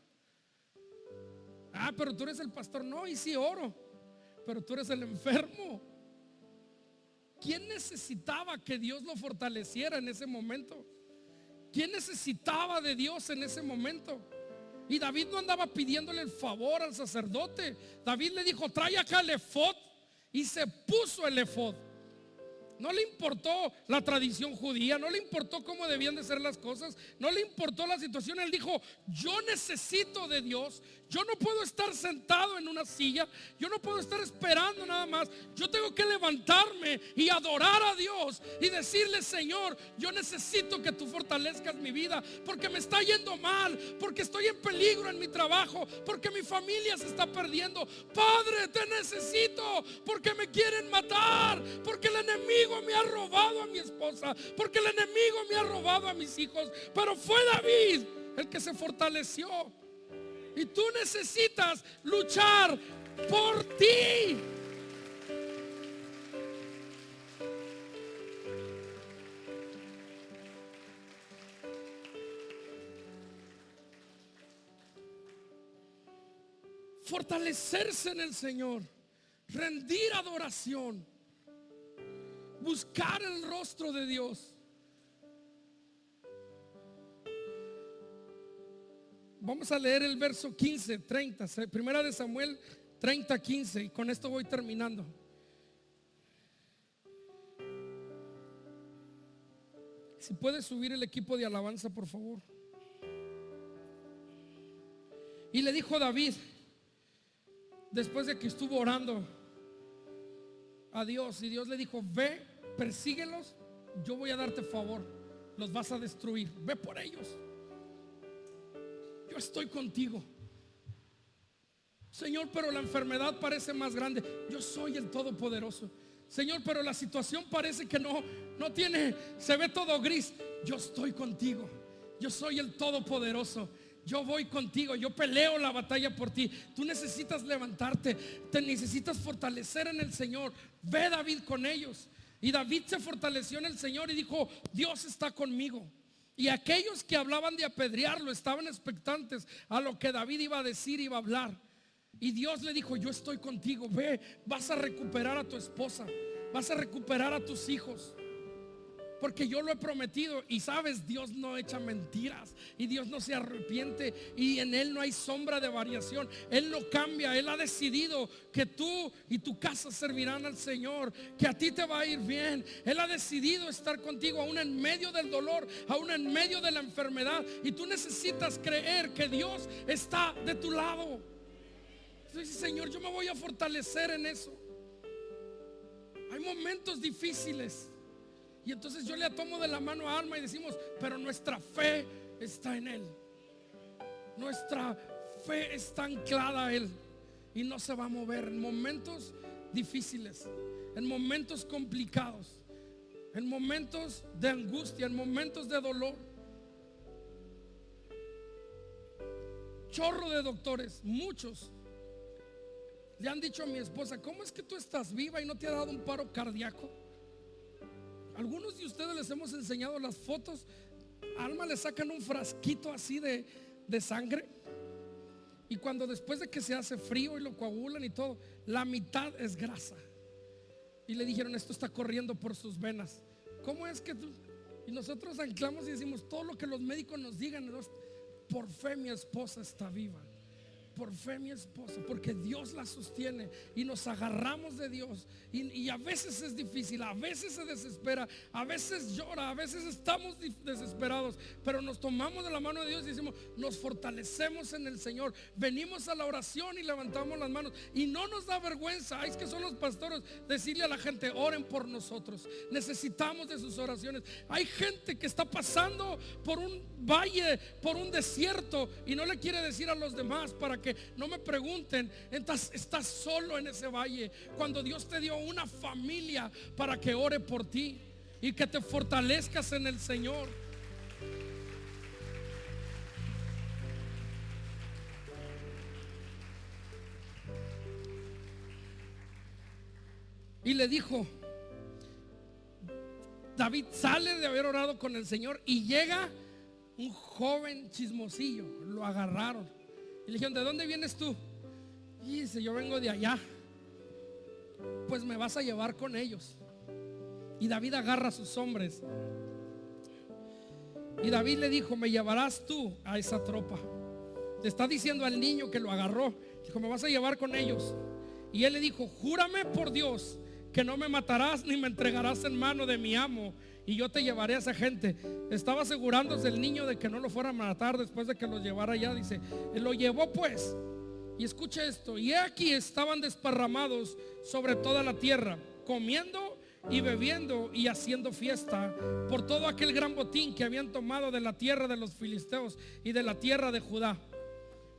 A: Pero tú eres el pastor. No, y sí oro, pero tú eres el enfermo. ¿Quién necesitaba que Dios lo fortaleciera en ese momento? ¿Quién necesitaba de Dios en ese momento? Y David no andaba pidiéndole el favor al sacerdote. David le dijo: trae acá el efod. Y se puso el efod. No le importó la tradición judía, no le importó cómo debían de ser las cosas, no le importó la situación. Él dijo: yo necesito de Dios. Yo no puedo estar sentado en una silla, yo no puedo estar esperando nada más. Yo tengo que levantarme y adorar a Dios y decirle: Señor, yo necesito que tú fortalezcas mi vida, porque me está yendo mal, porque estoy en peligro en mi trabajo, porque mi familia se está perdiendo. Padre, te necesito, porque me quieren matar, porque el enemigo me ha robado a mi esposa, porque el enemigo me ha robado a mis hijos. Pero fue David el que se fortaleció. Y tú necesitas luchar por ti. Fortalecerse en el Señor, rendir adoración, buscar el rostro de Dios. Vamos a leer el verso 15, 30, primera de Samuel 30, 15, y con esto voy terminando. Si puede subir el equipo de alabanza, por favor. Y le dijo David, después de que estuvo orando a Dios, y Dios le dijo: ve, persíguelos, yo voy a darte favor, los vas a destruir, ve por ellos, yo estoy contigo. Señor, pero la enfermedad parece más grande. Yo soy el Todopoderoso. Señor, pero la situación parece que no tiene, se ve todo gris. Yo estoy contigo. Yo soy el Todopoderoso. Yo voy contigo, yo peleo la batalla por ti. Tú necesitas levantarte, te necesitas fortalecer en el Señor. Ve, David, con ellos. Y David se fortaleció en el Señor y dijo: Dios está conmigo. Y aquellos que hablaban de apedrearlo estaban expectantes a lo que David iba a decir, iba a hablar. Y Dios le dijo: yo estoy contigo, ve, vas a recuperar a tu esposa, vas a recuperar a tus hijos, porque yo lo he prometido. Y sabes, Dios no echa mentiras, y Dios no se arrepiente, y en Él no hay sombra de variación. Él no cambia. Él ha decidido que tú y tu casa servirán al Señor, que a ti te va a ir bien. Él ha decidido estar contigo aún en medio del dolor, aún en medio de la enfermedad, y tú necesitas creer que Dios está de tu lado. Entonces, Señor, yo me voy a fortalecer en eso. Hay momentos difíciles, y entonces yo le tomo de la mano a Alma y decimos: pero nuestra fe está en Él. Nuestra fe está anclada a Él y no se va a mover en momentos difíciles, en momentos complicados, en momentos de angustia, en momentos de dolor. Chorro de doctores, muchos, le han dicho a mi esposa: ¿cómo es que tú estás viva y no te ha dado un paro cardíaco? Algunos de ustedes les hemos enseñado las fotos. A Alma le sacan un frasquito así de sangre, y cuando después de que se hace frío y lo coagulan y todo, la mitad es grasa. Y le dijeron: esto está corriendo por sus venas. ¿Cómo es que tú? Y nosotros anclamos y decimos: todo lo que los médicos nos digan, por fe mi esposa está viva. Por fe mi esposa, porque Dios la sostiene, y nos agarramos de Dios. Y a veces es difícil, a veces se desespera, a veces llora, a veces estamos desesperados, pero nos tomamos de la mano de Dios y decimos: nos fortalecemos en el Señor. Venimos a la oración y levantamos las manos, y no nos da vergüenza. Es que son los pastores decirle a la gente: oren por nosotros, necesitamos de sus oraciones. Hay gente que está pasando por un valle, por un desierto, y no le quiere decir a los demás para que no me pregunten. Estás solo en ese valle, cuando Dios te dio una familia para que ore por ti y que te fortalezcas en el Señor. Y le dijo, David sale de haber orado con el Señor y llega un joven chismosillo. Lo agarraron y le dijeron: ¿de dónde vienes tú? Y dice: yo vengo de allá. Pues me vas a llevar con ellos. Y David agarra a sus hombres, y David le dijo: me llevarás tú a esa tropa. Le está diciendo al niño que lo agarró, dijo: me vas a llevar con ellos. Y él le dijo: júrame por Dios que no me matarás ni me entregarás en mano de mi amo, y yo te llevaré a esa gente. Estaba asegurándose el niño de que no lo fuera a matar después de que lo llevara allá. Dice: lo llevó pues. Y escucha esto: y aquí estaban desparramados sobre toda la tierra, comiendo y bebiendo y haciendo fiesta por todo aquel gran botín que habían tomado de la tierra de los filisteos y de la tierra de Judá.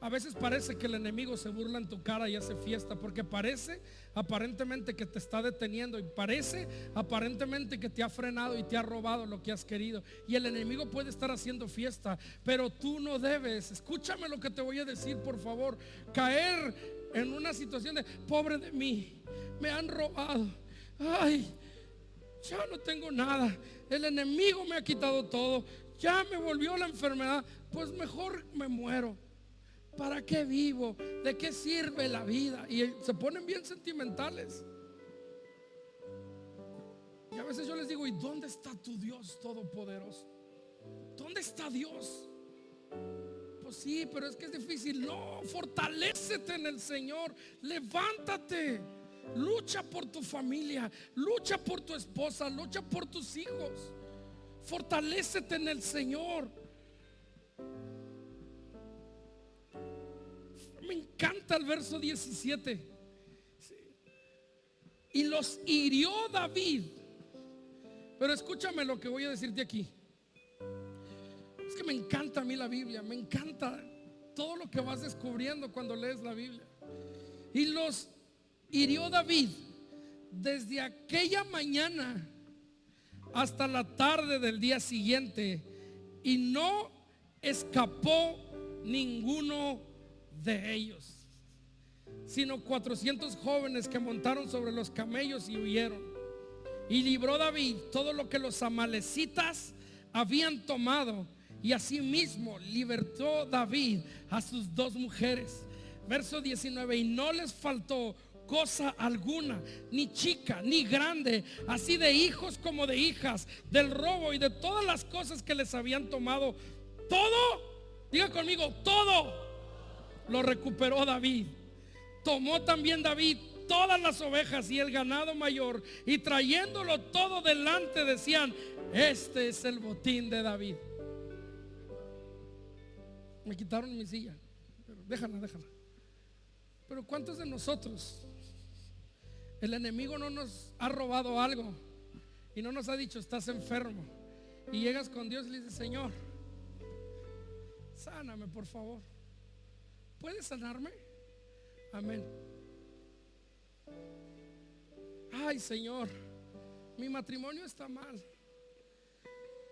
A: A veces parece que el enemigo se burla en tu cara y hace fiesta, porque parece aparentemente que te está deteniendo, y parece aparentemente que te ha frenado y te ha robado lo que has querido. Y el enemigo puede estar haciendo fiesta, pero tú no debes, escúchame lo que te voy a decir, por favor, caer en una situación de: pobre de mí, me han robado, ay, ya no tengo nada, el enemigo me ha quitado todo, ya me volvió la enfermedad, pues mejor me muero. ¿Para qué vivo? ¿De qué sirve la vida? Y se ponen bien sentimentales. Y a veces yo les digo: ¿y dónde está tu Dios todopoderoso? ¿Dónde está Dios? Pues sí, pero es que es difícil. No, fortalécete en el Señor. Levántate. Lucha por tu familia, lucha por tu esposa, lucha por tus hijos. Fortalécete en el Señor. Me encanta el verso 17. Y los hirió David. Pero escúchame lo que voy a decirte aquí. Es que me encanta a mí la Biblia. Me encanta todo lo que vas descubriendo cuando lees la Biblia. Y los hirió David desde aquella mañana hasta la tarde del día siguiente, y no escapó ninguno de ellos, sino 400 jóvenes que montaron sobre los camellos y huyeron. Y libró David todo lo que los amalecitas habían tomado, y asimismo libertó David a sus 2 mujeres. Verso 19: y no les faltó cosa alguna, ni chica ni grande, así de hijos como de hijas, del robo y de todas las cosas que les habían tomado. Todo, diga conmigo, todo lo recuperó David. Tomó también David todas las ovejas y el ganado mayor, y trayéndolo todo delante decían: este es el botín de David. Me quitaron mi silla, pero déjala. Pero ¿cuántos de nosotros el enemigo no nos ha robado algo y no nos ha dicho estás enfermo, y llegas con Dios y le dices: Señor, sáname por favor, ¿puedes sanarme? Amén. Ay, Señor, mi matrimonio está mal,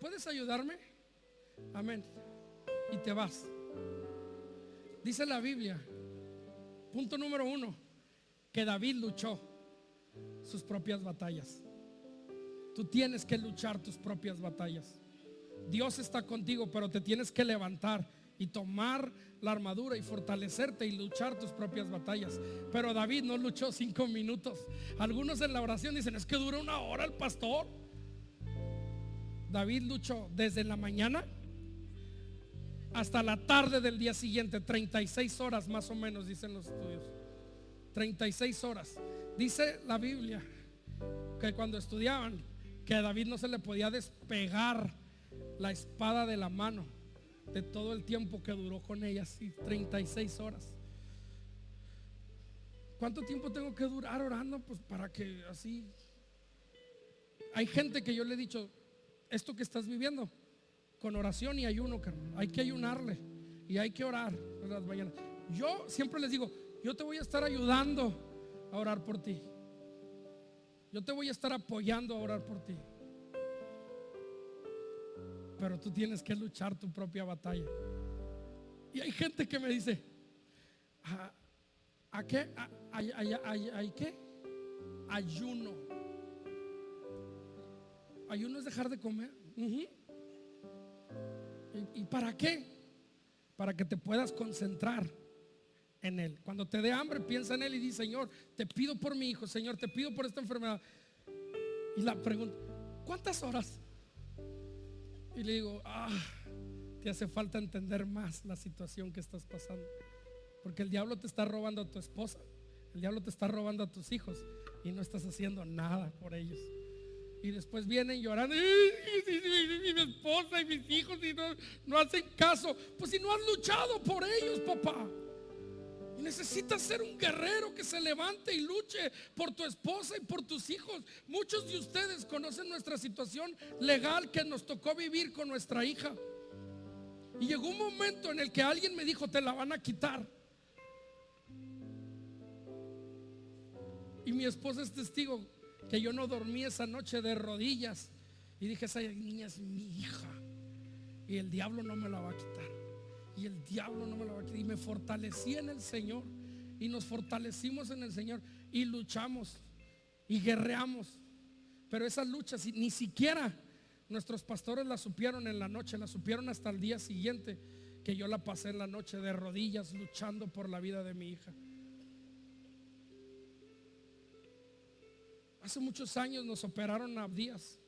A: ¿puedes ayudarme? Amén. Y te vas. Dice la Biblia, punto número 1, que David luchó sus propias batallas. Tú tienes que luchar tus propias batallas. Dios está contigo, pero te tienes que levantar y tomar la armadura y fortalecerte y luchar tus propias batallas. Pero David no luchó 5 minutos. Algunos en la oración dicen: es que dura 1 hora el pastor. David luchó desde la mañana hasta la tarde del día siguiente, 36 horas más o menos, dicen los estudios. 36 horas. Dice la Biblia que cuando estudiaban, que a David no se le podía despegar la espada de la mano de todo el tiempo que duró con ella, así 36 horas. ¿Cuánto tiempo tengo que durar orando? Pues para que así. Hay gente que yo le he dicho: esto que estás viviendo, con oración y ayuno, carnal, hay que ayunarle y hay que orar en las mañanas. Yo siempre les digo: yo te voy a estar ayudando a orar por ti, yo te voy a estar apoyando a orar por ti, pero tú tienes que luchar tu propia batalla. Y hay gente que me dice: ¿a qué? ¿Hay qué? Ayuno. Ayuno es dejar de comer. ¿Y para qué? Para que te puedas concentrar en Él. Cuando te dé hambre, piensa en Él y di: Señor, te pido por mi hijo, Señor, te pido por esta enfermedad. Y la pregunta: ¿cuántas horas? Y le digo: te hace falta entender más la situación que estás pasando, porque el diablo te está robando a tu esposa, el diablo te está robando a tus hijos, y no estás haciendo nada por ellos. Y después vienen llorando: y mi esposa y mis hijos, y no hacen caso. Pues si no has luchado por ellos, papá. Y necesitas ser un guerrero que se levante y luche por tu esposa y por tus hijos. Muchos de ustedes conocen nuestra situación legal que nos tocó vivir con nuestra hija. Y llegó un momento en el que alguien me dijo: te la van a quitar. Y mi esposa es testigo que yo no dormí esa noche de rodillas y dije: esa niña es mi hija y el diablo no me la va a quitar, y el diablo no me la va a quitar. Y me fortalecí en el Señor, y nos fortalecimos en el Señor, y luchamos y guerreamos. Pero esa lucha ni siquiera nuestros pastores la supieron en la noche, la supieron hasta el día siguiente, que yo la pasé en la noche de rodillas luchando por la vida de mi hija. Hace muchos años nos operaron a Abdías.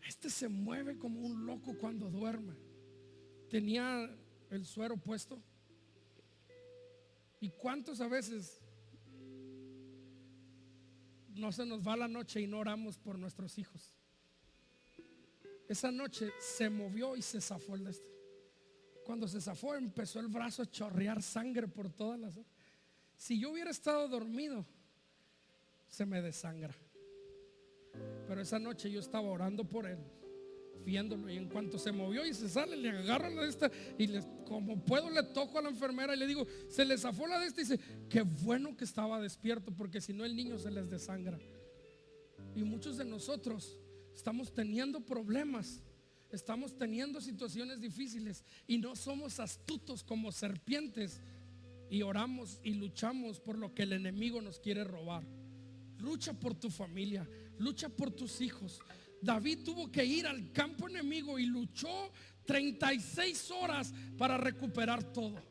A: Este se mueve como un loco cuando duerme. Tenía el suero puesto. ¿Y cuántos a veces no se nos va la noche y no oramos por nuestros hijos? Esa noche se movió y se zafó el este. Cuando se zafó, empezó el brazo a chorrear sangre por todas las. Si yo hubiera estado dormido, se me desangra. Pero esa noche yo estaba orando por él, viéndolo, y en cuanto se movió y se sale, le agarro la de esta y como puedo le toco a la enfermera y le digo: se le zafó la de esta. Y dice: qué bueno que estaba despierto, porque si no el niño se les desangra. Y muchos de nosotros estamos teniendo problemas, estamos teniendo situaciones difíciles y no somos astutos como serpientes, y oramos y luchamos por lo que el enemigo nos quiere robar. Lucha por tu familia, lucha por tus hijos. David tuvo que ir al campo enemigo y luchó 36 horas para recuperar todo.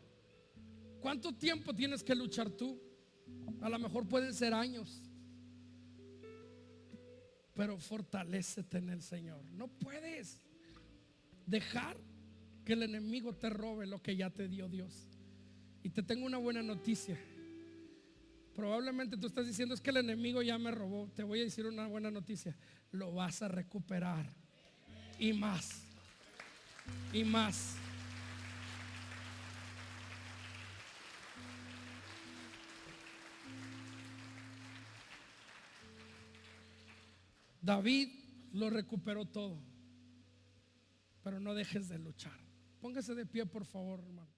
A: ¿Cuánto tiempo tienes que luchar tú? A lo mejor pueden ser años, pero fortalécete en el Señor. No puedes dejar que el enemigo te robe lo que ya te dio Dios. Y te tengo una buena noticia. Probablemente tú estás diciendo: es que el enemigo ya me robó. Te voy a decir una buena noticia: lo vas a recuperar, y más, y más. David lo recuperó todo, pero no dejes de luchar. Póngase de pie, por favor, hermano.